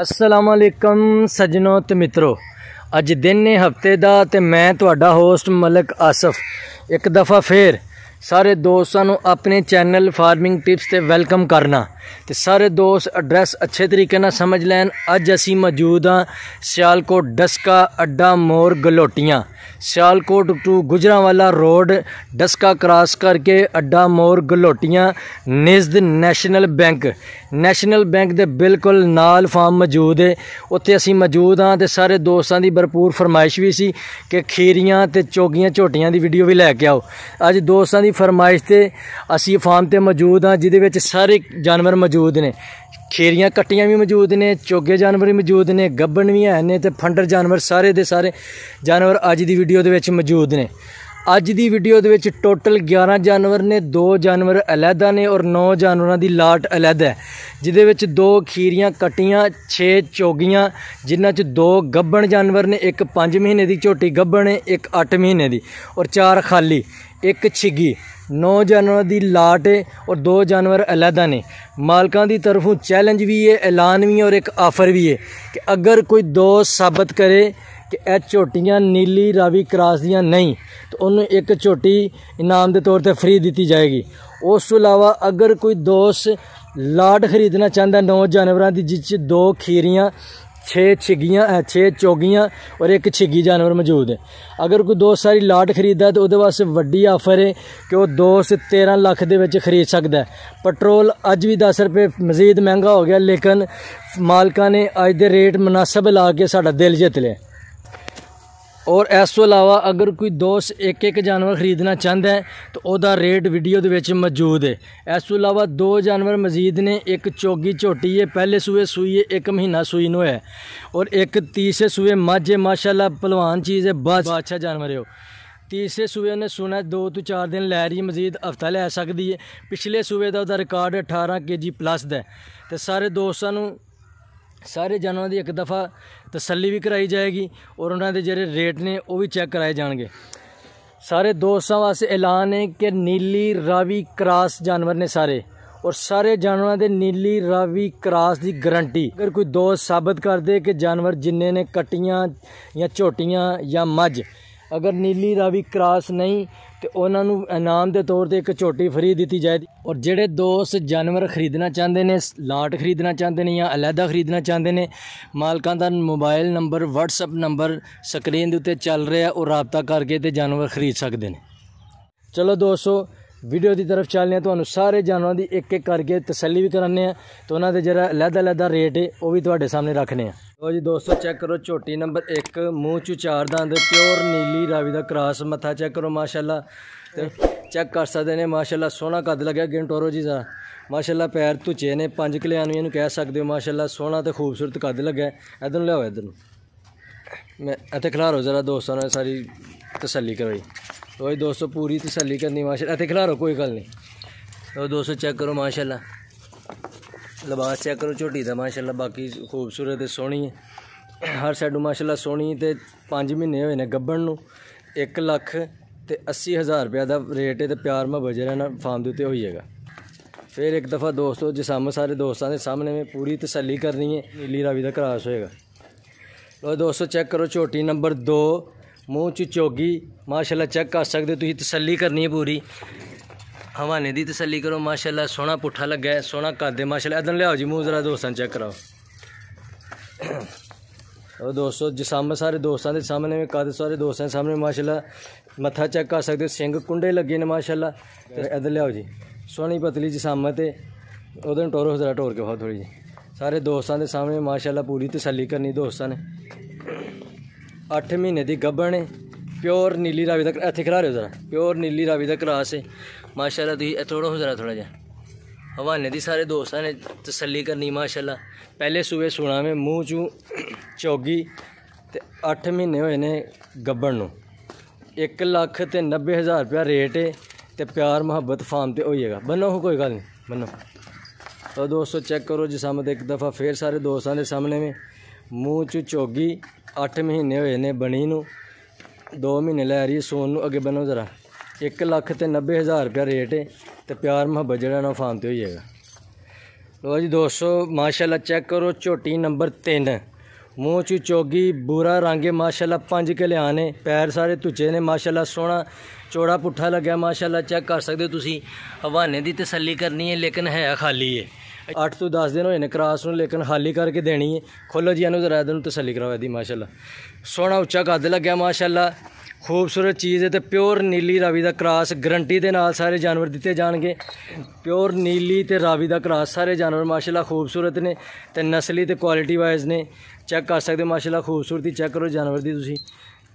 अस्सलामुअलैकुम सज्जनों ते मित्रों, अज दिन है हफ्ते दा ते मैं तुहाडा होस्ट मलिक आसफ एक दफ़ा फिर सारे दोस्तों नूं अपने चैनल फार्मिंग टिप्स ते वेलकम करना। ते सारे दोस्त एड्रैस अच्छे तरीके नाल समझ लैन। अज असी मौजूद हाँ सियालकोट डस्का अड्डा मोर Galotian. Sialkot to Gujranwala road Daska cross करके अड्डा मोर गलोटियाँ निज़द नैशनल बैंक दे बिल्कुल नाल फार्म मौजूद है। उत्थे असी मौजूद हाँ ते सारे दोस्तों की भरपूर फरमाइश भी सी कि खीरियाँ ते चोगियाँ झोटियाँ की वीडियो भी लैके आओ। अज दोस्तों की फरमाइश ते असी फार्म ते मौजूद हाँ जिहदे विच सारे जानवर मौजूद ने। खीरियाँ कट्टियाँ भी मौजूद ने, चोगे जानवर भी मौजूद ने, गब्बन भी है ने ते फंडर जानवर सारे दे सारे जानवर अज की वीडियो दे विच मौजूद ने। अज की वीडियो दे विच टोटल 11 जानवर ने, 2 जानवर अलहदा ने और 9 जानवरों की लाट अलहदा है। जिहदे विच 2 खीरियाँ कट्टियाँ, 6 चोगियाँ जिन्हां च 2 गब्बन जानवर ने, एक 5 महीने की झोटी गब्बन है, एक 8 महीने की और 4 खाली, एक छिगी। 9 जानवरों की लाट है और 2 जानवर अलहदा ने। मालकां की तरफों चैलेंज भी है, ऐलान भी है और एक आफर भी है कि अगर कोई दोस्त साबित करे कि यह झोटियाँ नीली रावी क्रॉस दियाँ नहीं तो उन्होंने एक झोटी इनाम के तौर पर फ्री दी जाएगी। उस तो अलावा अगर कोई दोस्त लाट खरीदना चाहता 9 जानवरों की जिस 2 खीरियाँ, 6 चोगियाँ और एक छिगी जानवर मौजूद है। अगर कोई दोस्त सारी लाट खरीदा है तो वो वास्ते वड्डी आफर है कि वह दोस्त 13 लाख के विच खरीद सकता है। पेट्रोल अज भी 10 रुपये मजीद महंगा हो गया, लेकिन मालका ने अज दे रेट मुनासिब ला के साडा दिल जित लिया। और इस तो अलावा अगर कोई दोस्त एक जानवर खरीदना चाहता है तो वह रेट वीडियो के मौजूद है। इस तो अलावा 2 जानवर मजीद ने, एक चोगी झोटी है, पहले सूए सूई है, 1 महीना सूई नो है और एक तीसरे सूए मझ है। माशाल्लाह पहलवान चीज़ है, बादशाह जानवर है वो। तीसरे सूए ने सुना 2 तो 4 दिन लै रही है, मजीद हफ्ता लै सकती है। पिछले सूए का रिकॉर्ड 18 kg प्लस है। तो सारे दोस्तों सारे जानवरों की एक दफ़ा तसल्ली भी कराई जाएगी और उन्होंने जेरे रेट ने वो भी चेक कराए जाएंगे। सारे दोस्तों वास्ते ऐलान है कि नीली रावी क्रॉस जानवर ने सारे, और सारे जानवरों के नीली रावी क्रॉस की गारंटी। अगर कोई दोस्त साबित कर दे कि जानवर जिन्ने ने कट्टियाँ या झोटियाँ या मझ अगर नीली रावी क्रॉस नहीं तो उन्होंने इनाम के तौर पर एक झोटी फ्री दी जाएगी। और जेडे दोस्त जानवर खरीदना चाहते हैं, लाट खरीदना चाहते हैं या अलहदा खरीदना चाहते हैं, मालकां दा mobile number WhatsApp number screen के उत्ते चल रहा है और रबता करके ते जानवर खरीद सकते हैं। चलो दोस्तों वीडियो की तरफ चलने हैं, तो सारे जानवरों की एक करके तसल्ली भी कराने हैं तो उन्होंने जरा अलहदा रेट है वह भी तुहाडे सामने रखने हैं। तो जी दोस्तों चेक करो झोटी नंबर 1, मूँह चू 4 दंद, प्योर नीली रावी का क्रॉस। मत्था चेक करो माशाल्लाह, चेक कर सकते हैं माशाल्लाह। सोहना कद लग्या, गिनटोरो जी जरा माशाल्लाह। पैर धुचे ने, 5 किलो कह सकते हो माशाल्लाह। सोहना तो खूबसूरत कद लग्या। इधर लियाओ, इधर मैं इतने खिलारो जरा दोस्तों ने सारी तसल्ली करवाई। तो दोस्तों पूरी तसल्ली करनी माशाल्लाह, इतने खिलारो कोई गल नहीं। तो दोस्तों चेक करो माशाल्लाह, लिबास चेक करो झोटी का माशाल्लाह, बाकी खूबसूरत सोहनी है हर साइडों माशाल्लाह सोहनी। तो 5 महीने हुए ने गब्बन नूं। 1,80,000 रुपये का रेट है तो प्यार मुहब्बत जरा फार्म के उत्ते हो जाएगा। फिर एक दफ़ा दोस्तों जिसम सारे दोस्तों के सामने में पूरी तसल्ली करनी है, नीली रावी का क्रॉस होएगा। तो दोस्तों चेक करो झोटी नंबर 2, मूँह च चोगी माशाल्लाह। चेक कर सकते, तुसीं तसल्ली करनी है पूरी, हवाने की तसल्ली करो माशाल्लाह। सोहना पुट्ठा लग्गा है, सोहना कद है माशाल्लाह। इधर लियाओ जी मूँह जरा दोस्तों चेक कराओ। और दोस्तों जिसम सारे दोस्तों के सामने में, कद सारे दोस्तों के सामने माशाल्लाह। मत्था चेक कर सकते हो, सिंग कुंडे लगे ने माशाल्लाह। इधर लियाओ जी, सोहनी पतली जिसम ते उधर टोरो जरा टोर के बहुत थोड़ी जी। सारे दोस्तों के सामने माशाल्लाह पूरी तसल्ली करनी दोस्तों ने। 8 महीने की गब्बन है, प्योर नीली रावी का। इत्थे खिला रहे हो जरा, प्योर नीली रावी का क्रॉस है माशाल्लाह। तुसीं थोड़ा जरा थोड़ा जिहा हवाने की सारे दोस्तों ने तसल्ली करनी माशाल्लाह। पहले सूए सुना में, मूँह चू चोगी ते 8 महीने हुए ने गब्बन नूं। 1,90,000 रुपया रेट है तो प्यार मुहब्बत फार्म ते हो जाएगा। बनो कोई गल नहीं, बनो। तो दोस्तों चेक करो जिसम एक दफ़ा फिर सारे दोस्तों के सामने में, मूँह चू चोगी 8 महीने हुए ने बनी नूं, 2 महीने लै रही है सोन नूं। अगे बनो जरा, 1,90,000 रुपया रेट है तो प्यार मुहब्बत जरा फार्म ते हो जाएगा। लो जी दोस्तों माशाल्लाह चेक करो झोटी नंबर 3 मूँह च चोगी बुरा रंग है माशाल्लाह 5 किलो ने पैर सारे धुचे ने माशाल्लाह सोहना चौड़ा पुट्ठा लग्या माशाल्लाह चेक कर सकते हो तुसी हवाने की तसल्ली करनी है लेकिन है खाली है 8 तो 10 दिन होए ने क्रॉस नूं लेकिन खाली करके देनी है। खोलो जी इन्हूं जरा इहनूं तसल्ली कराओ इहदी माशाल्लाह सोहना उच्चा कद लग्या माशाल्लाह खूबसूरत चीज़ है तो प्योर नीली रावी का क्रॉस गारंटी के नाल सारे जानवर दिते जाएंगे। प्योर नीली ते रावी का क्रॉस सारे जानवर माशाल्लाह खूबसूरत ने ते नस्ली ते क्वालिटी वाइज ने चेक कर सकते माशाल्लाह खूबसूरती चेक करो जानवर की तुसी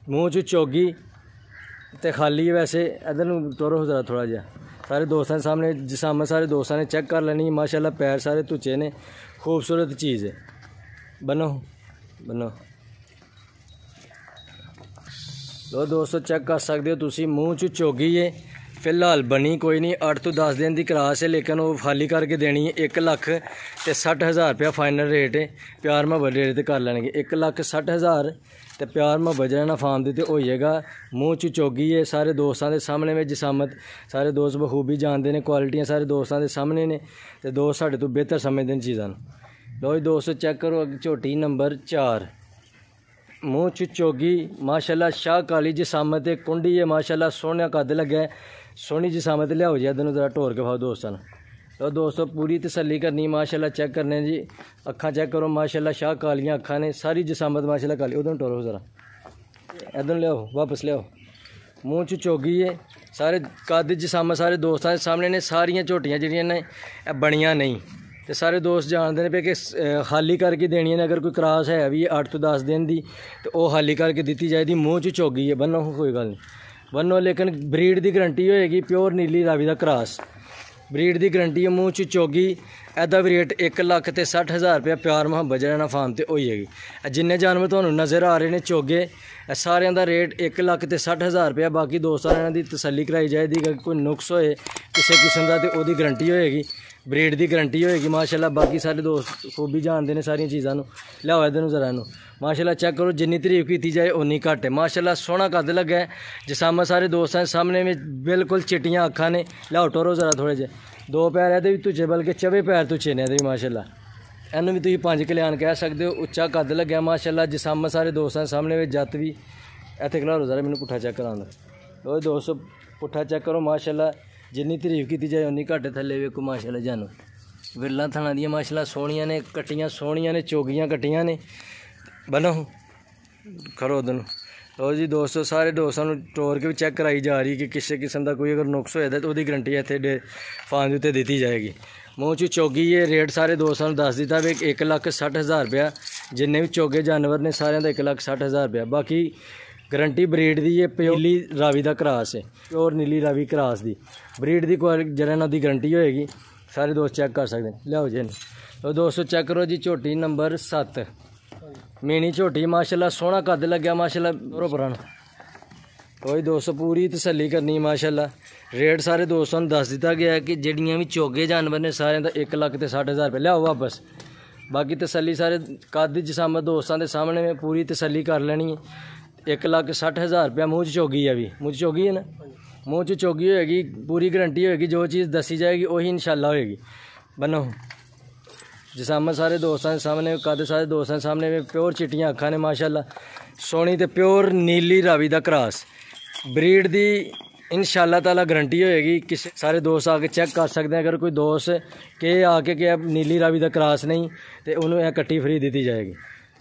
मूँह च चोगी ते खाली है वैसे इधर टोरो जरा थोड़ा जहा सारे दोस्तों के सामने जिसामत सारे दोस्तों ने चेक कर लेनी माशाल्लाह पैर सारे धुचे ने खूबसूरत चीज़ है। बनो बनो लो दोस्तों चेक कर सकते हो तुसी मूँह च चोगी है फिलहाल बनी कोई नहीं 8 तो 10 दिन की क्रॉस है लेकिन वो खाली करके देनी है 1,60,000 रुपया फाइनल रेट है प्यार मोहब्बत रेट कर लेंगे 1,60,000 तो प्यार मोहब्बत जरा फार्म दी हो जाएगा। मूँह च चोगी है सारे दोस्तों के सामने में जिसामत सारे दोस्त बखूबी जानते हैं क्वालिटियाँ सारे दोस्तों के सामने ने तो दोस्त साढ़े तो बेहतर समझते हैं चीज़ों। लो जी दोस्तों चेक करो झोटी नंबर 4 मूँह च चोगी माशाल्लाह शाह काली जिसामत है कुंडी है माशाल्लाह सोहना कद लग्या है सोहनी जिसामत लियाओ जी इधर जरा ढोर के खाओ दोस्तों। तो दोस्तों पूरी तसल्ली करनी माशाल्लाह चेक करने जी अखा चेक करो माशाल्लाह शाह कालियाँ अखा ने सारी जिसामत माशाल्लाह काली उधर टोरो जरा इधर लियाओ वापस लियाओ मूँह च चोगी है सारे कद जिसामत सारे दोस्तों के सामने ने सारियाँ झोटियाँ जिहड़ियां ने बनियां नहीं तो सारे दोस्त जानते हैं पे कि खाली करके देनी ने अगर कोई क्रॉस है भी 8 तो 10 दिन की तो वह खाली करके दी जाएगी। मूँह च चोगी है बनो कोई गल नहीं बनो लेकिन ब्रीड की गारंटी होएगी प्योर नीली रावी का क्रॉस ब्रीड की गारंटी है। मूँह च चोगी एदा भी रेट 1,60,000 रुपया प्यार मोहब्बत जरा फार्म से हो जाएगी। जिन्ने जानवर तुहानूं नज़र आ रहे हैं चोगे सारिਆਂ का रेट 1,60,000 रुपया बाकी दोस्तों की तसल्ली कराई जाएगी अगर कोई नुक्स होए किसी किस्म का तो वही गारंटी होएगी ब्रीड की गारंटी होएगी माशाल्लाह। बाकी सारे दोस्त खूबी जानते हैं सारिया चीज़ों लियाओ इधर जरा इनू माशाल्लाह चेक करो जिन्नी तारीफ की जाए उन्नी घट है माशाल्लाह सोहना कद लगा है जिसामत सारे दोस्तों के सामने में बिल्कुल चिट्टियाँ अखा ने लियाओ टोरो जरा थोड़े जे 2 पैर ये भी धुचे बल्कि 4 पैर धुचे ने भी माशाल्लाह इनू भी तुम 5 किलो कह सकते हो उच्चा कद लग्या माशाल्लाह जिसामत सारे दोस्तों के सामने में जत भी इतने खिलारो जरा मैंने पुट्ठा चेक कराना तो दोस्तों पुट्ठा चेक करो माशाल्लाह जिन्नी तारीफ की जाए उन्नी घट थले वेखो माशाल्लाह जानू विरला थाना दी माशाल्लाह सोहनियां ने कट्टियां सोहनियां ने चोगियां कट्टियां ने बनो करो उधर। लो जी दोस्तों सारे दोस्तों टोर के भी चेक कराई जा रही कि किसी किस्म का कोई अगर नुक्स होया तो वही गारंटी इतने फार्म उत्ते दी जाएगी। मूँह च चोगी है रेट सारे दोस्तों दस दिता भी 1,60,000 रुपया जिन्ने भी चोगे जानवर ने सारे का 1,60,000 रुपया बाकी गारंटी ब्रीड की है प्योर नीली रावी का क्रॉस है प्योर नीली रावी क्रॉस की ब्रीड की जरा ना गारंटी होएगी सारे दोस्त चेक कर सकते हैं लियाओ जी। तो दोस्तों चेक करो जी झोटी नंबर 7 मीनी झोटी माशाल्लाह सोहना कद लग्या माशाल्लाह बरो पुराना कोई दोस्तों पूरी तसल्ली करनी माशाल्लाह रेट सारे दोस्तों दस दिता गया है कि जिहड़ियां भी चोगे जानवर ने सारे का 1,60,000 रुपया लियाओ वापस बाकी तसल्ली सारे कद जिसामत दोस्तों के सामने में पूरी तसल्ली कर लेनी है 1,60,000 रुपया मूँह च चोगी है भी मूँह च चोगी है ना मूँह च चोगी होएगी पूरी गारंटी होएगी जो चीज़ दसी जाएगी वही इंशाल्लाह होएगी। बनो जिसामत सारे दोस्तों के सामने कद सारे दोस्तों के सामने में प्योर चिट्टियाँ अखा ने माशाल्लाह सोहनी ते प्योर नीली रावी का क्रॉस ब्रीड की इंशाल्लाह ताला गारंटी होएगी। किसी सारे दोस्त आके चेक कर सकते हैं अगर कोई दोस्त के आके कि नीली रावी का क्रॉस नहीं तो उन्होंने यह कट्टी फ्री दी जाएगी।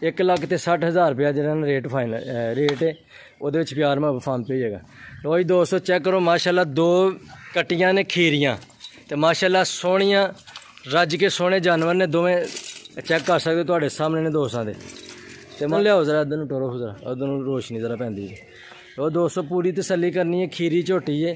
1,60,000 रुपया जरा रेट फाइनल रेट है वो प्यार मोहब्बत फार्म पे जाएगा। लो जी दोस्तों चेक करो माशाल्लाह 2 कट्टियाँ ने खीरियाँ तो माशाल्लाह सोहनियाँ रज के सोहने जानवर ने दोवें चेक कर सकते हो तुहाडे सामने ने दोस्तों के तो मैं लियाओ जरा इधर टोरो जरा उधर रोशनी जरा पैंदी है। तो दोस्तों पूरी तसल्ली करनी है खीरी झोटी है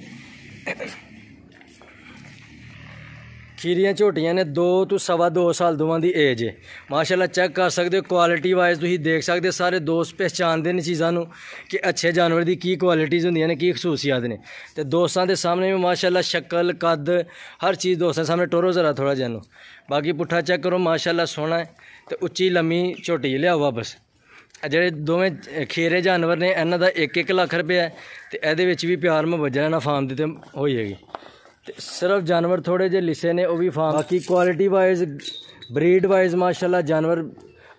खीरियाँ झोटियाँ ने 2 तो 2.25 साल दोवां दी एज है माशाल्लाह चेक कर सकते हो क्वालिटी वाइज तुसीं देख सकते सारे दोस्त पहचानते हैं चीज़ों कि अच्छे जानवर की की क्वालिटीज़ होंदियां ने की खसूसियात ने तो दोस्तों के सामने में माशाल्लाह शक्ल कद हर चीज़ दोस्तों सामने टोरो जरा थोड़ा जैनू बाकी पुट्ठा चेक करो माशाल्लाह सोहना है तो उच्ची लम्मी झोटी लियाओ वापस ਜਿਹੜੇ दोवें खीरे जानवर ने इन्हों का 1-1 लाख रुपया है तो ये भी प्यार मोहब्बत जरा फार्म दी हो जाएगी। सिर्फ जानवर थोड़े जे लिसे ने, वो भी फार्म। बाकी क्वालिटी वाइज ब्रीड वाइज माशाल्लाह जानवर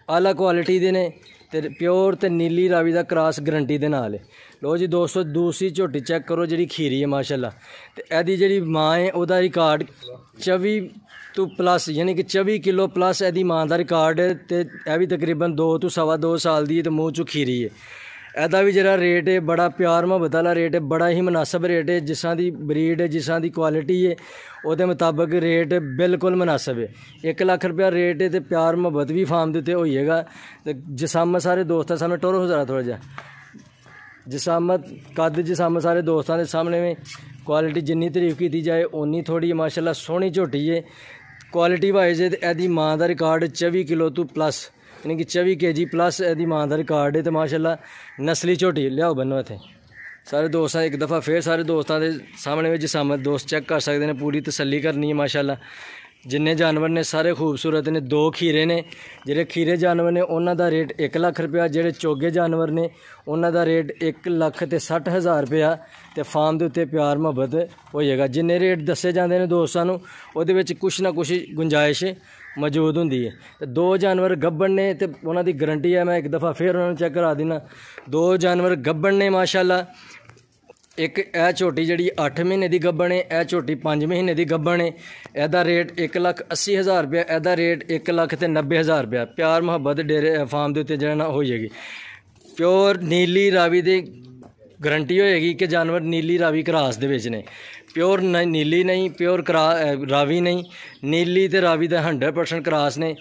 आला क्वालिटी दे ने ते प्योर ते नीली रावी दा क्रॉस गारंटी दे नाल है। लो जी दोस्तों दूसरी झोटी चेक करो जी खीरी है माशाल्लाह। ते एदी जी माँ है ओदा रिकॉर्ड 24 तो प्लस यानी कि 24 किलो प्लस एदी माँ का रिकॉर्ड है। तो यह भी तकरीबन 2 तो सवा 2 साल की तो मूँह चो खीरी है। एदा भी जरा रेट है बड़ा प्यार मुहब्बत वाला रेट है, बड़ा ही मुनासिब रेट है। जिसां दी ब्रीड है जिसां दी क्वालिटी है उहदे मुताबिक रेट बिल्कुल मुनासिब है। 1 लाख रुपया रेट है तो प्यार मुहब्बत भी फार्म के उत्ते होइएगा। तो जिसामत सारे दोस्तों सामने टोरो जरा थोड़ा जा जिसामत कद जिसामत सारे दोस्तों के सामने में क्वालिटी जिन्नी तारीफ की जाए उन्नी थोड़ी है। माशाल्लाह सोहनी झोटी है क्वालिटी वाइज है। एदी माँ का रिकॉर्ड 24 किलो तो प्लस यानी कि 24 kg प्लस एदी माँ का रिकॉर्ड है। तो माशाल्लाह नस्ली झोटी लियाओ बनो इत्थे सारे दोस्तों एक दफ़ा फिर सारे दोस्तों के सामने में जिसामत दोस्त चेक कर सकते हैं, पूरी तसल्ली करनी है। माशाल्लाह जिन्ने जानवर ने सारे खूबसूरत ने। 2 खीरे ने, जेडे खीरे जानवर ने उन्हों का रेट 1 लाख रुपया, जेडे चोगे जानवर ने उन्हों का रेट 1,60,000 रुपया। तो फार्म के उत्ते प्यार मुहब्बत होएगा। जिन्ने रेट दसे जाते हैं दोस्तों को उहदे विच कुछ ना कुछ गुंजाइश मौजूद होंदी है। तो 2 जानवर गब्बन ने तो उन्हों की गारंटी है। मैं एक दफ़ा फिर उन्होंने चेक करा देना। 2 जानवर गब्बन ने माशाल्लाह। एक यह झोटी जी 8 महीने की गब्बन है, यह झोटी 5 महीने की गब्बन है। यदा रेट 1,80,000 रुपया, यदा रेट 1,90,000 रुपया। प्यार मुहब्बत डेरे फार्म के उत्ते जो ना होएगी। प्योर नीली रावी की गारंटी होएगी कि जानवर नीली रावी क्रॉस दे विच ने। प्योर नीली नहीं, प्योर रावी नहीं, नीली तो रावी का 100% क्रॉस ने।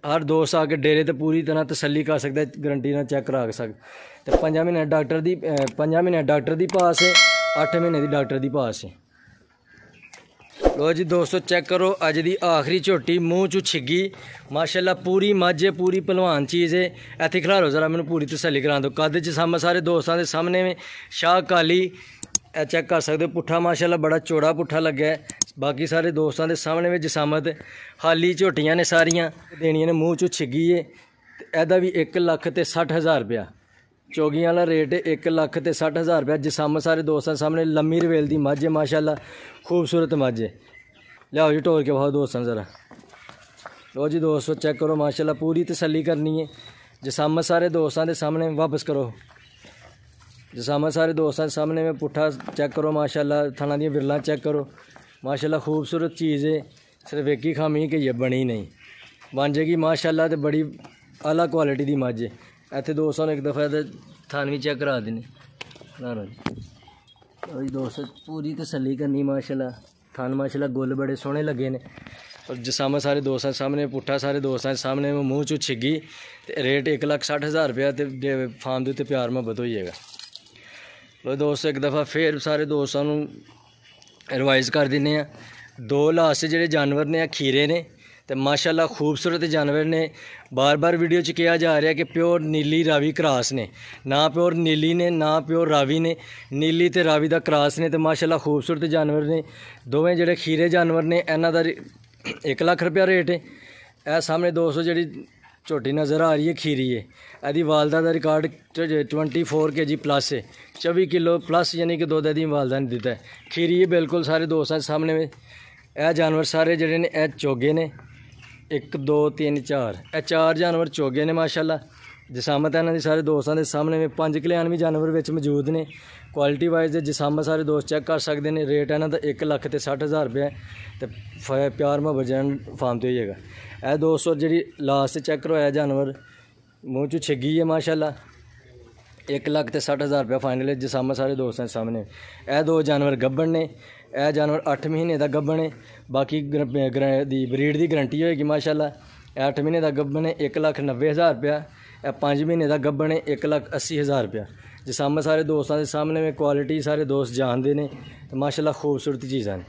हर दोस्त आके डेरे तो पूरी तरह तसल्ली कर सकता है, गारंटी ना चेक करा सकता। तो 5 महीने डॉक्टर की 5 महीने डॉक्टर की पास है, 8 महीने की डॉक्टर की पास है। लो जी दोस्तों चेक करो अज की आखिरी झोटी मूँह चू छिगी माशाल्लाह। पूरी मझ है, पूरी भलवान चीज़ है। इत्थे खिलारो जरा मैंने पूरी तसल्ली करा दो। कद च सारे दोस्तों के सामने में शाह काली चेक कर सकते हो। पुट्ठा माशाल्लाह बड़ा चौड़ा पुट्ठा लग्या है। बाकी सारे दोस्तों के सामने में जिसामत हाली झोटियां ने सारियां देनियां ने मूँह चू छिगी है। एदा भी 1,60,000 रुपया चोगियां वाला रेट है। 1,60,000 रुपया जिसामत सारे दोस्तों के सामने। लम्मी रवेल की मझ है माशाल्लाह, खूबसूरत मझ है। लियाओ जी टोर के बहुत दोस्तों ज़रा। लो जी दोस्तों चेक करो माशाल्लाह, पूरी तसल्ली करनी है। जिसामत सारे दोस्तों के सामने वापस करो। जिसामत सारे दोस्तों के सामने में पुट्ठा चेक करो माशाल्लाह। थाना दी विरला चेक करो माशाल्लाह, खूबसूरत चीज़ है। सिर्फ एक ही खामी कि ये बनी नहीं बन जाएगी माशाल्लाह। तो बड़ी आला क्वालिटी की मझ है। इतने दोस्तों ने एक दफ़ा थान भी चेक करा देने दोस्तों, पूरी तसल्ली करनी माशाल्लाह। थान माशाल्लाह गुल बड़े सोहने लगे ने। और जिसामत सारे दोस्तों सामने पुट्ठा सारे दोस्तों सामने में मूँह चू छिगी। तो रेट 1,60,000 रुपया। तो फार्म के उत्ते प्यार मुहब्बत होइएगा। लो दोस्तों एक दफ़ा फिर सारे दोस्तों को रिवाइज़ कर देने। 2 लास्ट जेडे जानवर ने खीरे ने तो माशाल्लाह खूबसूरत जानवर ने। बार बार वीडियो च कहा जा रहा है कि प्योर नीली रावी क्रॉस ने, ना प्योर नीली ने ना प्योर रावी ने, नीली तो रावी का क्रॉस ने। तो माशाल्लाह खूबसूरत जानवर ने दोवें जेडे खीरे जानवर ने। इन्हां दा 1 लाख रुपया रेट है। यह सामने दोस्तों जी झोटी नज़र आ रही है खीरी है। यदी वालदा का रिकॉर्ड 24 kg प्लस है, 24 किलो प्लस यानी कि दुध यदी वालदा ने दिता है। खीरी है बिल्कुल सारे दोस्तों के सामने में। यह जानवर सारे जड़े ने यह चोगे ने 1 2 3 4 यह 4 जानवर चोगे ने माशाल्लाह। जिसामत इन्हों की सारे दोस्तों के सामने में 5 कल्याण भी जानवर विच मौजूद ने। क्वालिटी वाइज जिसामत सारे दोस्त चेक कर सकते हैं। रेट इन्हों का 1,60,000 रुपया। तो प्यार मुहब्बत जन फार्म तो होइएगा। यह दोस्तों जी लास्ट चेक करवाया जानवर मूँह चू छिगी है माशाल्लाह। 1,60,000 रुपया फाइनल है जिसामत सारे दोस्तों के सामने। यह 2 जानवर गब्बन ने। यह जानवर 8 महीने का गब्बन है। बाकी ब्रीड की गारंटी होएगी माशाल्लाह। 8 महीने का गब्बन है 1,90,000 रुपया। 5 महीने का गब्बन है 1,80,000 रुपया। जिसामत सारे दोस्तों के सामने में क्वालिटी सारे दोस्त जानते हैं। तो माशाल्लाह खूबसूरत चीज़ां ने।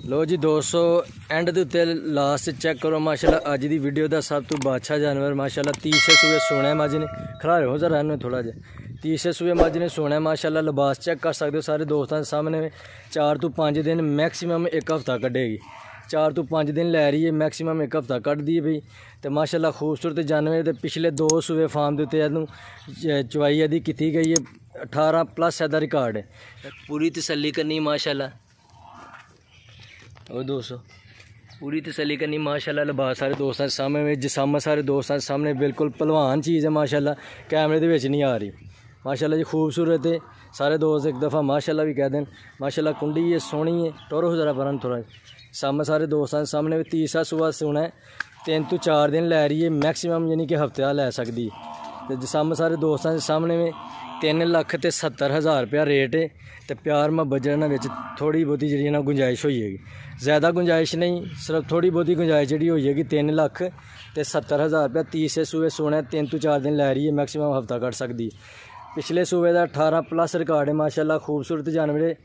लो जी दोस्तों एंड के उत्ते लास्ट चेक करो माशाल्लाह। अज की वीडियो का सब तो बादशाह जानवर माशाल्लाह। 30 सूए सोने मझ ने। खिलाओ जरा इन्हें थोड़ा जहा। 30 सूए मझ ने सोना माशाल्लाह। लिबास चेक कर सकते हो सारे दोस्तों के सामने में। 4 तो 5 दिन मैक्सीमम 1 हफ्ता कढ़ेगी। 4 तो 5 दिन लै रही है, मैक्सीमम 1 हफ्ता कढ़ दी है भाई। तो माशाल्लाह खूबसूरत जानवर। तो पिछले 2 सूए फार्म के उत्ते चवाई यदी की गई है। 18 प्लस एदा रिकॉर्ड है। पूरी तसल्ली करनी माशाल्लाह। और दोस्तों पूरी तसल्ली करनी माशाल्लाह। लिबास सारे दोस्तों के सामने में, जिसामा सारे दोस्तों के सामने बिल्कुल भलवान चीज़ है माशाल्लाह, कैमरे दे विच नहीं आ रही माशाल्लाह जी। खूबसूरत है सारे दोस्त एक दफ़ा माशाल्लाह भी कह दें माशाल्लाह। कुंडी है सोहनी है, टोरो जरा परन थोड़ा सामने सारे दोस्तों के सामने भी। तीसरा सुबह सोना है 3 तो 4 दिन लै रही है मैक्सीमम, यानी कि हफ्ते लै सकती है। तो सामने सारे दोस्तों के सामने में 3,70,000 रुपया रेट है। तो प्यार मुहब्बत जहाँ थोड़ी बहुती जी ना गुंजाइश हो जाएगी, ज़्यादा गुंजाइश नहीं, सिर्फ थोड़ी बहुती गुंजाइश जी हो जाएगी। 3,70,000 रुपया। तीसरे सूबे सोना 3 तो 4 दिन लै रही है मैक्सीमम हफ्ता कट सकती। पिछले सूबे का 18+ रिकॉर्ड है माशाल्लाह। खूबसूरत जानवर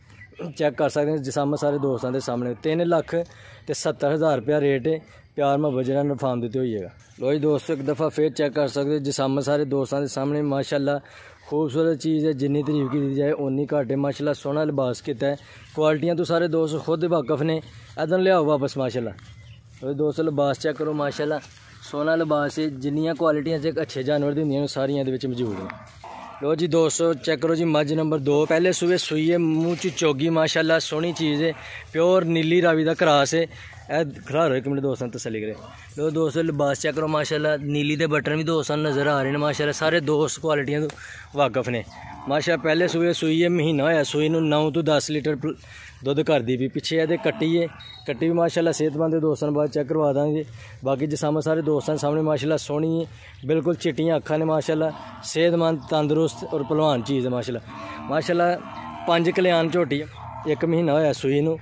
चेक कर सकते हैं जिसामा सारे दोस्तों के सामने। 3,70,000 रुपया रेट है। प्यार मुहब्बत जहाँ फार्म देते होइएगा। लो जी दोस्तों एक दफ़ा फिर चेक कर सकते हैं जिसामा सारे दोस्तों के सामने माशाल्लाह। खूबसूरत चीज़ है, जिन्नी तारीफ की जाए उन्नी घट है माशाल्लाह। सोहना लिबास किया है, क्वालिटियाँ तो सारे दोस्त खुद वाकफ ने। इधर लियाओ वापस माशाल्लाह। तो दोस्तों लिबास चेक करो माशाल्लाह, सोहना लिबास है। जिन्नियां क्वालिटियां च अच्छे जानवर दी होंदियां सारियां दे विच मौजूद हैं। लो जी दोस्तों चेक करो जी, मझ नंबर 2 पहले सूबे सूई है, मूँह च चोगी माशाल्लाह, सोहनी चीज़ है। प्योर नीली रावी का क्रास है। खड़ा एक मिनट दोस्तों तसल्ली करे। लो दोस्तों लिबास चेक करो माशाल्लाह, नीली दे बटन भी दोस्तों नज़र आ रहे हैं माशाल्लाह। सारे दोस्त क्वालिटियां तो वाकफ ने माशाल्लाह। पहले सूबे सूई है, महीना होया सूई नूं 9 तो 10 लीटर दुध कर दी भी। पिछे ये कट्टी है, कट्टी भी माशाल्लाह सेहतमंद है। दोस्तों बाद चेक करवा देंगे। बाकी जिसामा सारे दोस्तों सामने माशाल्लाह सोहनी है, बिल्कुल चिट्टियाँ अखां ने माशाल्लाह। सेहतमंद तंदुरुस्त और भलवान चीज़ है माशाल्लाह माशाल्लाह। 5 कल्याण झोटी, 1 महीना होया सूई नूं।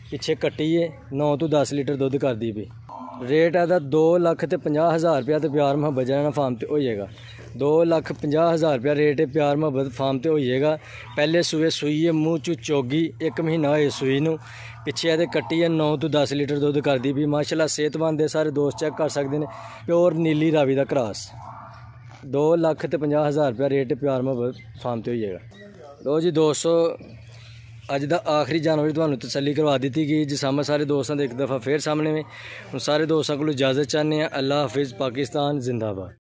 पिछे कट्टी है, 9 तो 10 लीटर दुध कर दी भी। रेट है 2,50,000 रुपया। तो प्यार मुहब्बत जहाँ फार्म पर हो जाएगा। 2,50,000 रुपया रेट है। प्यार मुहब्बत फार्म पर हो जाएगा। पहले सूए सूई है, मूँह चू चोगी, 1 महीना होए सूई नूं। पिछे ये कट्टी है, 9 तो 10 लीटर दुध कर दी भी माशाल्लाह। सेहतमंद है, सारे दोस्त चेक कर सकते हैं। प्योर नीली रावी का क्रास। 2,50,000 रुपया रेट है। प्यार मुहब्बत फार्म पर हो जाएगा। लो जी दोस्तों अज का आखिरी जानवर तुहानूं तसल्ली करवा दी गई जिसामा सारे दोस्तों एक दफ़ा फिर सामने में। हम सारे दोस्तों को इजाज़त चाहते हैं। अल्लाह हाफिज़। पाकिस्तान जिंदाबाद।